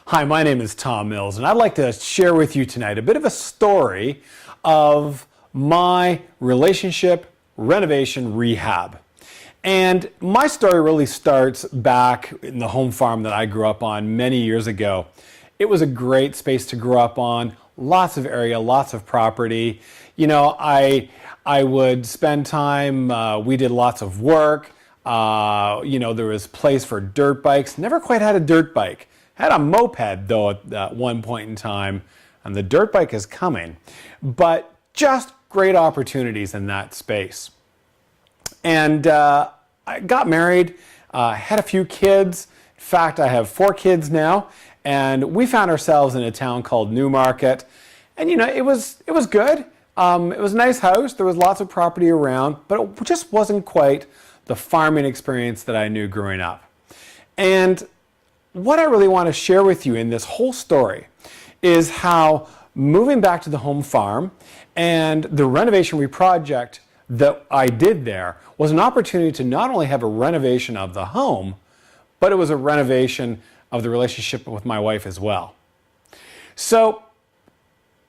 Hi, my name is Thom Mills, and I'd like to share with you tonight a bit of a story of my relationship renovation rehab. And my story really starts back in the home farm that I grew up on many years ago. It was a great space to grow up on, lots of area, lots of property. You know, I would spend time, we did lots of work. There was place for dirt bikes. Never quite had a dirt bike. Had a moped though at one point in time, and the dirt bike is coming. But just great opportunities in that space. And I got married, had a few kids. In fact, I have 4 kids now, and we found ourselves in a town called Newmarket. And you know, it was good. It was a nice house. There was lots of property around, but it just wasn't quite the farming experience that I knew growing up. And what I really want to share with you in this whole story is how moving back to the home farm and the renovation project that I did there was an opportunity to not only have a renovation of the home, but it was a renovation of the relationship with my wife as well. So,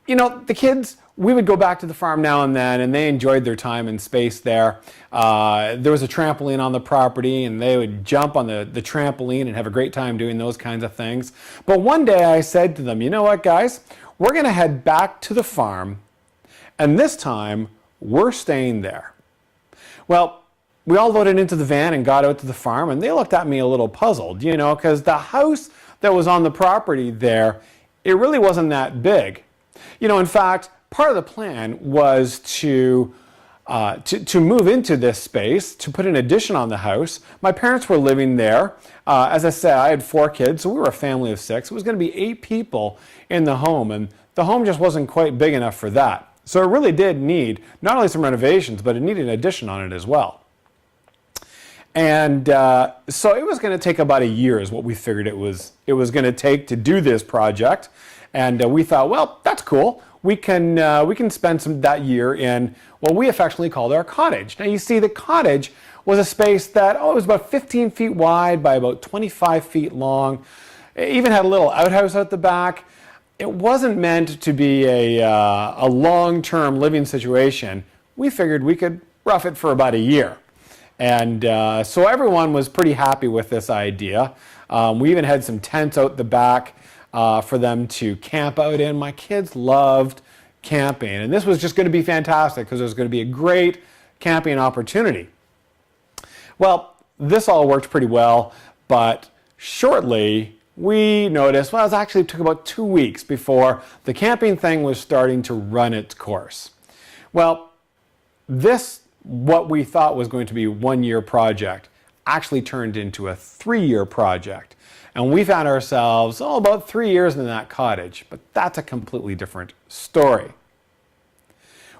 you know, the kids, we would go back to the farm now and then, and they enjoyed their time and space there. There was a trampoline on the property, and they would jump on the trampoline and have a great time doing those kinds of things. But one day I said to them, you know what, guys? We're going to head back to the farm, and this time we're staying there. Well, we all loaded into the van and got out to the farm, and they looked at me a little puzzled, you know, because the house that was on the property there, it really wasn't that big. You know, in fact, part of the plan was to move into this space, to put an addition on the house. My parents were living there. As I said, I had 4 kids, so we were a family of 6. It was going to be 8 people in the home, and the home just wasn't quite big enough for that. So it really did need not only some renovations, but it needed an addition on it as well. And so it was going to take about a year is what we figured it was going to take to do this project. And we thought, well, that's cool. We can spend that year in what we affectionately called our cottage. Now you see, the cottage was a space that, it was about 15 feet wide by about 25 feet long. It even had a little outhouse out the back. It wasn't meant to be a long-term living situation. We figured we could rough it for about a year. And so everyone was pretty happy with this idea. We even had some tents out the back for them to camp out in. My kids loved camping, and this was just going to be fantastic because it was going to be a great camping opportunity. Well, this all worked pretty well, but shortly we noticed, well, it actually took about 2 weeks before the camping thing was starting to run its course. Well, what we thought was going to be a 1-year project actually turned into a 3-year project. And we found ourselves, about 3 years in that cottage, but that's a completely different story.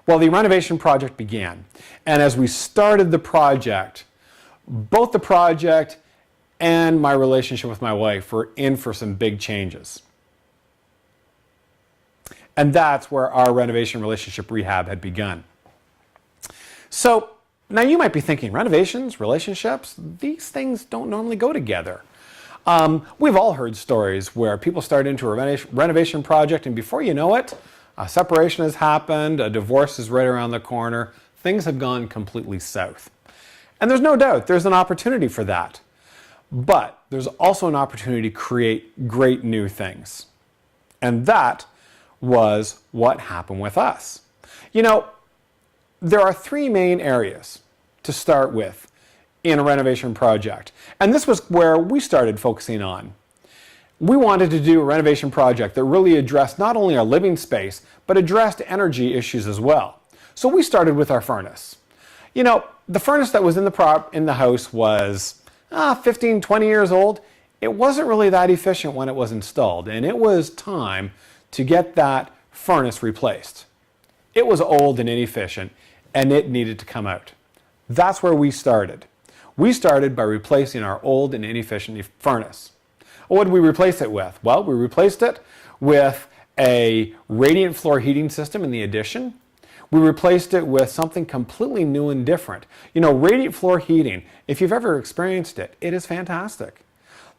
Well, the renovation project began. And as we started the project, both the project and my relationship with my wife were in for some big changes. And that's where our renovation relationship rehab had begun. So now you might be thinking, renovations, relationships, these things don't normally go together. We've all heard stories where people start into a renovation project, and before you know it, a separation has happened, a divorce is right around the corner, things have gone completely south. And there's no doubt there's an opportunity for that. But there's also an opportunity to create great new things. And that was what happened with us. You know, there are 3 main areas to start with in a renovation project. And this was where we started focusing on. We wanted to do a renovation project that really addressed not only our living space, but addressed energy issues as well. So we started with our furnace. You know, the furnace that was in the house was 15, 20 years old. It wasn't really that efficient when it was installed, and it was time to get that furnace replaced. It was old and inefficient, and it needed to come out. That's where we started. We started by replacing our old and inefficient furnace. What did we replace it with? Well, we replaced it with a radiant floor heating system in the addition. We replaced it with something completely new and different. You know, radiant floor heating, if you've ever experienced it, it is fantastic.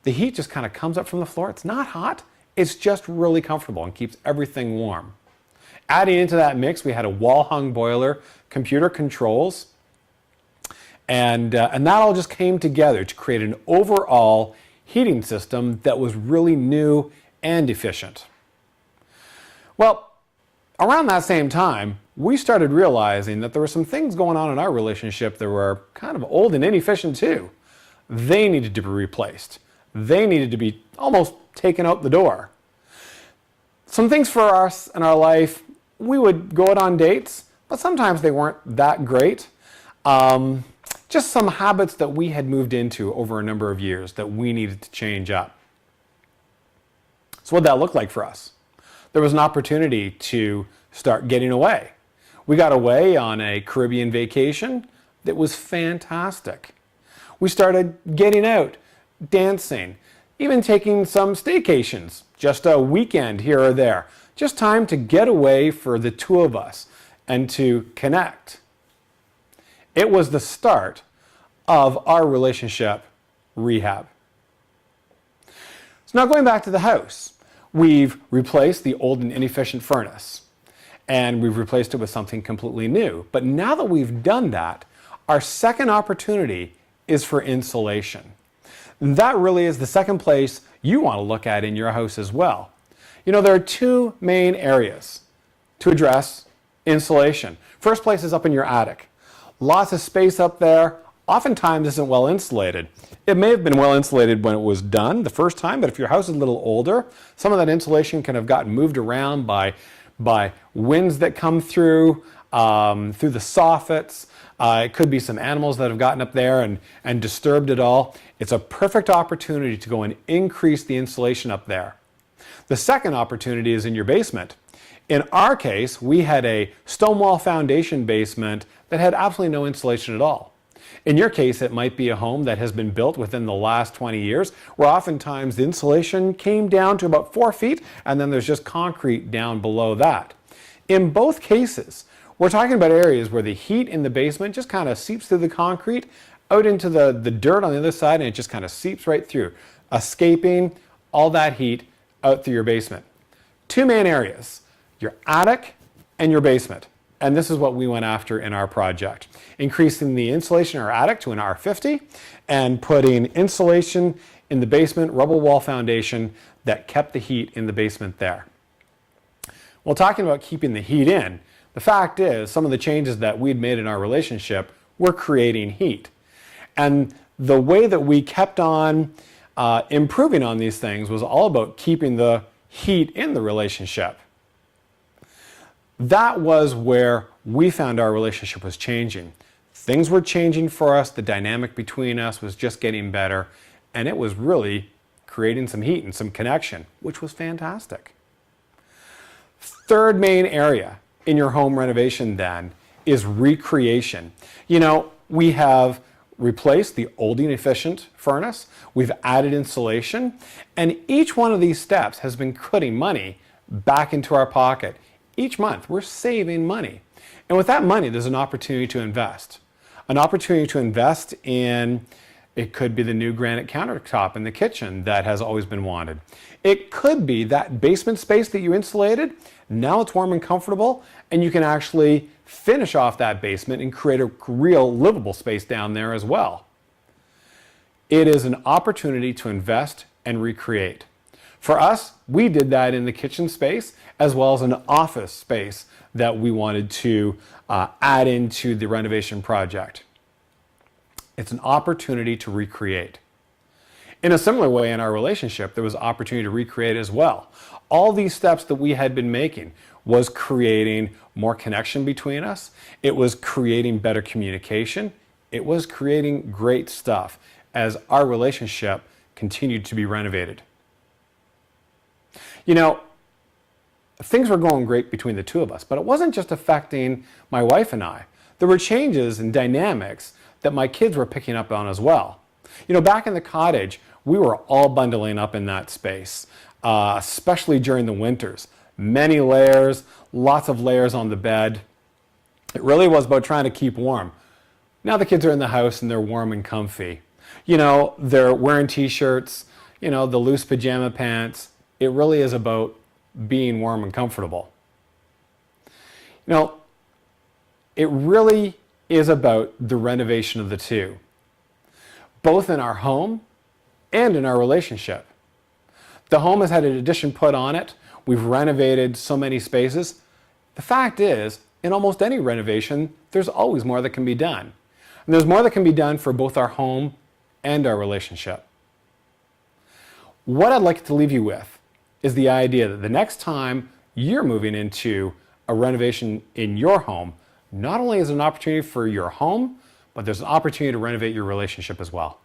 The heat just kind of comes up from the floor. It's not hot. It's just really comfortable and keeps everything warm. Adding into that mix, we had a wall-hung boiler, computer controls, and that all just came together to create an overall heating system that was really new and efficient. Well, around that same time, we started realizing that there were some things going on in our relationship that were kind of old and inefficient too. They needed to be replaced. They needed to be almost taken out the door. Some things for us in our life, we would go out on dates, but sometimes they weren't that great. Just some habits that we had moved into over a number of years that we needed to change up. So what did that look like for us? There was an opportunity to start getting away. We got away on a Caribbean vacation that was fantastic. We started getting out, dancing, even taking some staycations, just a weekend here or there. Just time to get away for the two of us and to connect. It was the start of our relationship rehab. So now going back to the house, we've replaced the old and inefficient furnace and we've replaced it with something completely new. But now that we've done that, our second opportunity is for insulation. And that really is the second place you want to look at in your house as well. You know, there are two main areas to address insulation. First place is up in your attic. Lots of space up there, oftentimes isn't well insulated. It may have been well insulated when it was done the first time, but if your house is a little older, some of that insulation can have gotten moved around by winds that come through the soffits. It could be some animals that have gotten up there and disturbed it all. It's a perfect opportunity to go and increase the insulation up there. The second opportunity is in your basement. In our case, we had a stone wall foundation basement that had absolutely no insulation at all. In your case, it might be a home that has been built within the last 20 years, where oftentimes the insulation came down to about 4 feet, and then there's just concrete down below that. In both cases, we're talking about areas where the heat in the basement just kind of seeps through the concrete, out into the dirt on the other side, and it just kind of seeps right through, escaping all that heat out through your basement. Two main areas, your attic and your basement. And this is what we went after in our project. Increasing the insulation in our attic to an R50 and putting insulation in the basement, rubble wall foundation that kept the heat in the basement there. Well, talking about keeping the heat in, the fact is some of the changes that we'd made in our relationship were creating heat. And the way that we kept on improving on these things was all about keeping the heat in the relationship. That was where we found our relationship was changing. Things were changing for us, the dynamic between us was just getting better, and it was really creating some heat and some connection, which was fantastic. Third main area in your home renovation then is recreation. You know, we have replaced the old inefficient furnace, we've added insulation, and each one of these steps has been putting money back into our pocket. Each month, we're saving money. And with that money, there's an opportunity to invest. An opportunity to invest in, it could be the new granite countertop in the kitchen that has always been wanted. It could be that basement space that you insulated. Now it's warm and comfortable, and you can actually finish off that basement and create a real livable space down there as well. It is an opportunity to invest and recreate. For us, we did that in the kitchen space as well as an office space that we wanted to add into the renovation project. It's an opportunity to recreate. In a similar way in our relationship, there was opportunity to recreate as well. All these steps that we had been making was creating more connection between us. It was creating better communication. It was creating great stuff as our relationship continued to be renovated. You know, things were going great between the two of us, but it wasn't just affecting my wife and I. There were changes and dynamics that my kids were picking up on as well. You know, back in the cottage, we were all bundling up in that space, especially during the winters. Many layers, lots of layers on the bed. It really was about trying to keep warm. Now the kids are in the house and they're warm and comfy. You know, they're wearing t-shirts, you know, the loose pajama pants, it really is about being warm and comfortable. You know, it really is about the renovation of the two, both in our home and in our relationship. The home has had an addition put on it. We've renovated so many spaces. The fact is, in almost any renovation, there's always more that can be done. And there's more that can be done for both our home and our relationship. What I'd like to leave you with is the idea that the next time you're moving into a renovation in your home, not only is it an opportunity for your home, but there's an opportunity to renovate your relationship as well.